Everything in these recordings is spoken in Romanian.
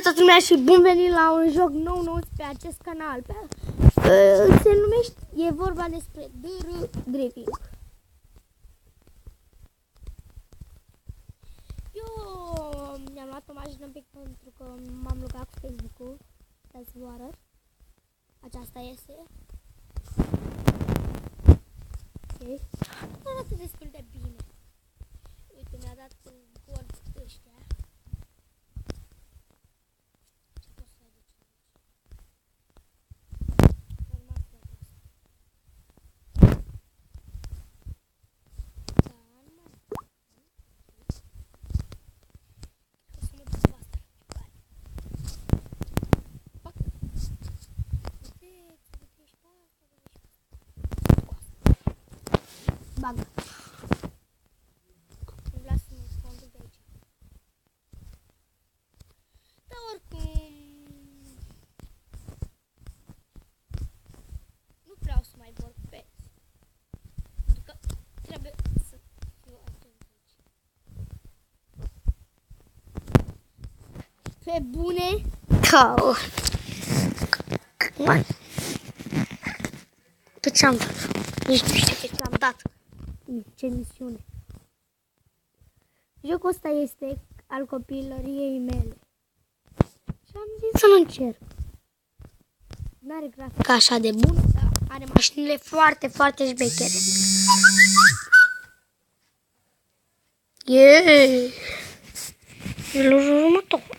toată lumea și bun venit la un joc nou pe acest canal. Se numește, e vorba despre Driving. Eu mi-am luat o mașină un pic pentru că m-am rugat cu Facebook-ul. Să vă arăt. Aceasta este. Ok. Arată destul de bine. Uite, mi-a dat gold ăștia. Ce pot să aduc aici? Normal că asta. Da, nu mai. O să mă duc cu asta la picare. Pac. Uite, și pe asta, cu asta. Bag. Îmi lasă-mă să mă duc de aici. Dar oricum nu vreau să mai vorbesc. Pentru că trebuie să fiu atent aici. Pe bune? Cau. Man. Pe ce-am dat? Nici nu știu ce ți-am dat. Ce misiune. Jocul ăsta este al copilăriei mele. Și am zis să-l încerc. N-are grafică așa de bun, dar are mașinile foarte, foarte șmechere. Yeee! E următor.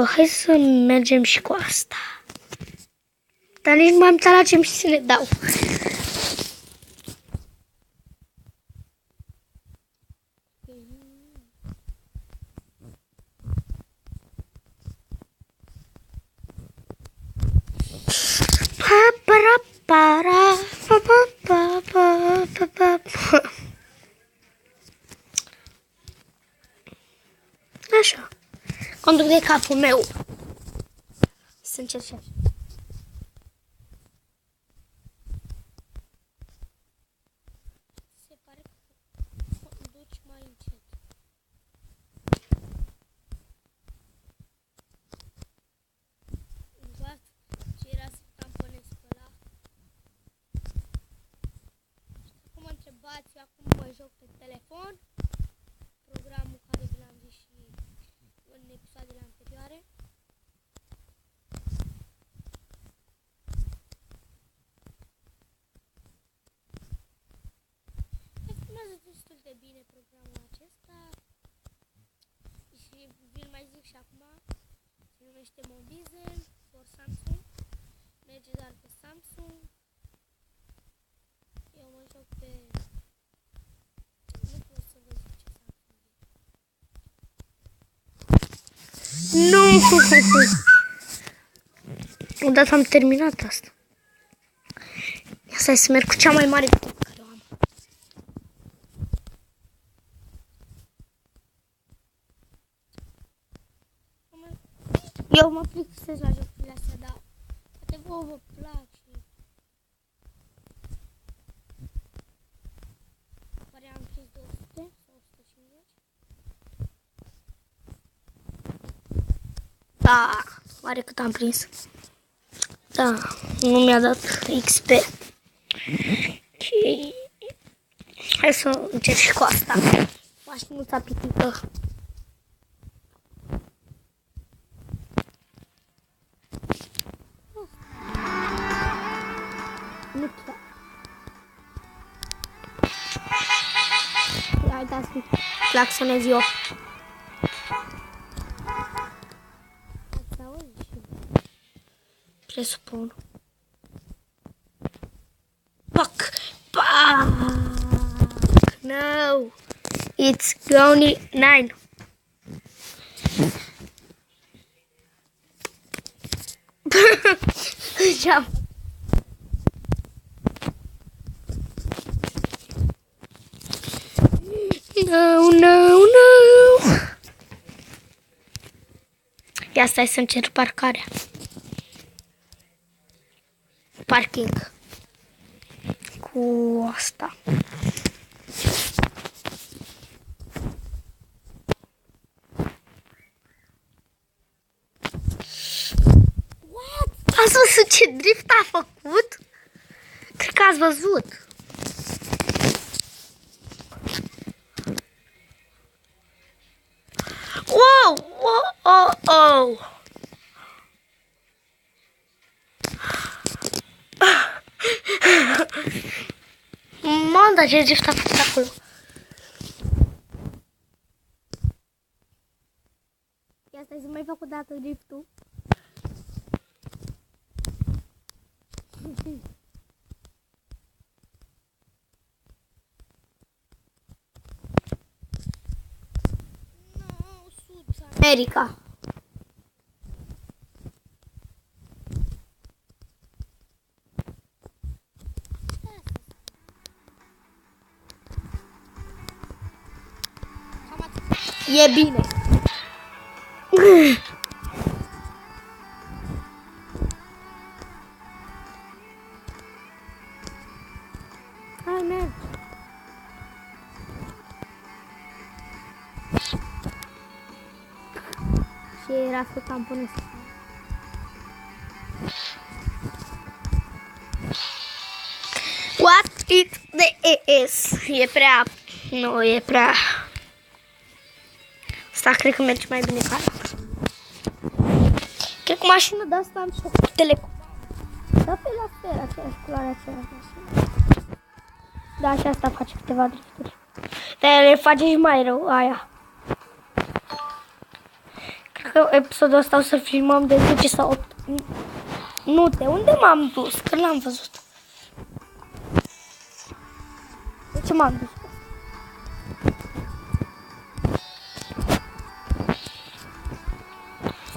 Hai să mergem și cu asta. Dar nici nu mai am uitat la ce misiune dau. Așa. Conduc de capul meu. Să încerc și așa. Se pare că duci mai încet. What? Ce era să tamponez pe ăla? Și acum mă întrebați, eu acum mă joc pe telefon. Programul care vi l-am zis și în episoadele anterioare. Funcționează destul de bine programul acesta. Și vi-l mai zic și acum. Se numește Mobizen for Samsung. Merge doar pe Samsung. Eu mă joc pe... Nu pot să vă zic ce Samsung e. Nu! Odată am terminat asta. Asta e să merg cu cea mai mare pe care o am. Eu mă plictisesc la jocurile astea, dar poate vouă vă place. Oare am prins 200 sau 150? Da, oare cât am prins? Da, nu mi-a dat XP. Okay. Hai să încerc și cu asta. Mașinuța pitică. Nu chiar. Hai, dați-mi. Claxonez eu. Ați auzit și Presupun. Fuck! Fuck! No! It's only 9. Jump. No, no, no! Ia stai să încerc parcarea. Parking. Cu asta. văzut ce drift a făcut? Cred că ați văzut. Wow, wow, oh, oh. Mamă, dar ce drift a făcut acolo. Ia stai să mai fac o dată driftul. No, sud, America. cam atât. E bine. Hai, merg. Și era să tamponez. What it is? E prea... Nu, e prea... Asta cred că merge mai bine ca asta. Cred că mașina de asta am și cu telecom. Da, pe la fel, aceeași culoare, aceeași mașină. Da, și asta face câteva drifturi. Dar le face și mai rău, aia. Cred că episodul ăsta o să filmăm de 10 sau 8 minute. Unde m-am dus? Că l-am văzut. De ce m-am dus?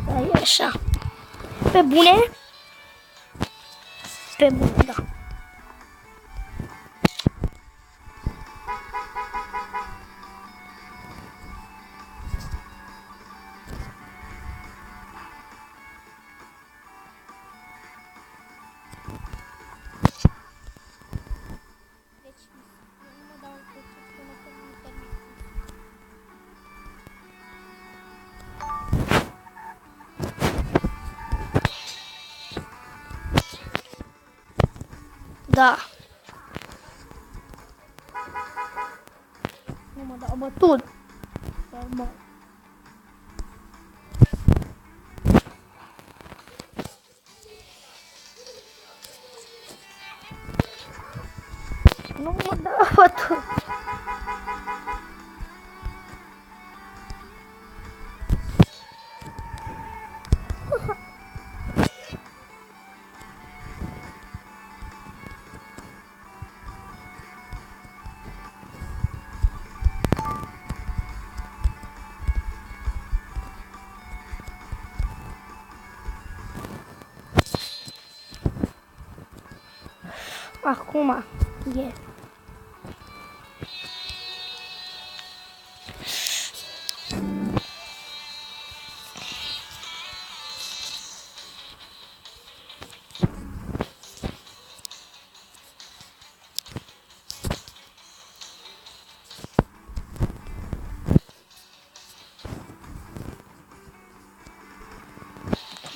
Stai așa. Pe bune? Pe bune, da. Deci, eu nu mă dau în cursul până când nu termin. Da. Nu mă dau bătut. Normal. Nu mă dau bătut. Acum e.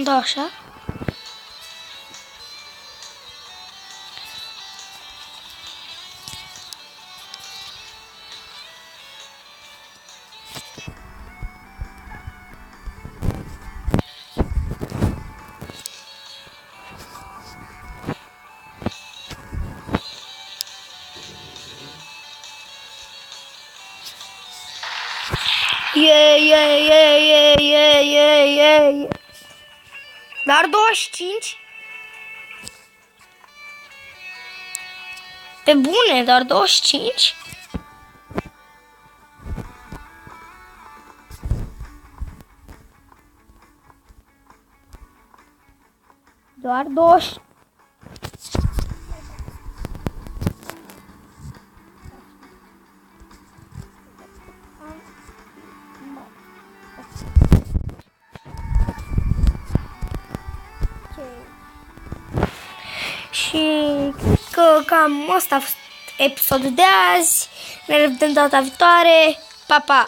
Da, așa. Yeah. Dar 25? Pe bune, dar 25? Doar 20. Și că cam asta a fost episodul de azi. Ne revedem data viitoare. Pa, pa!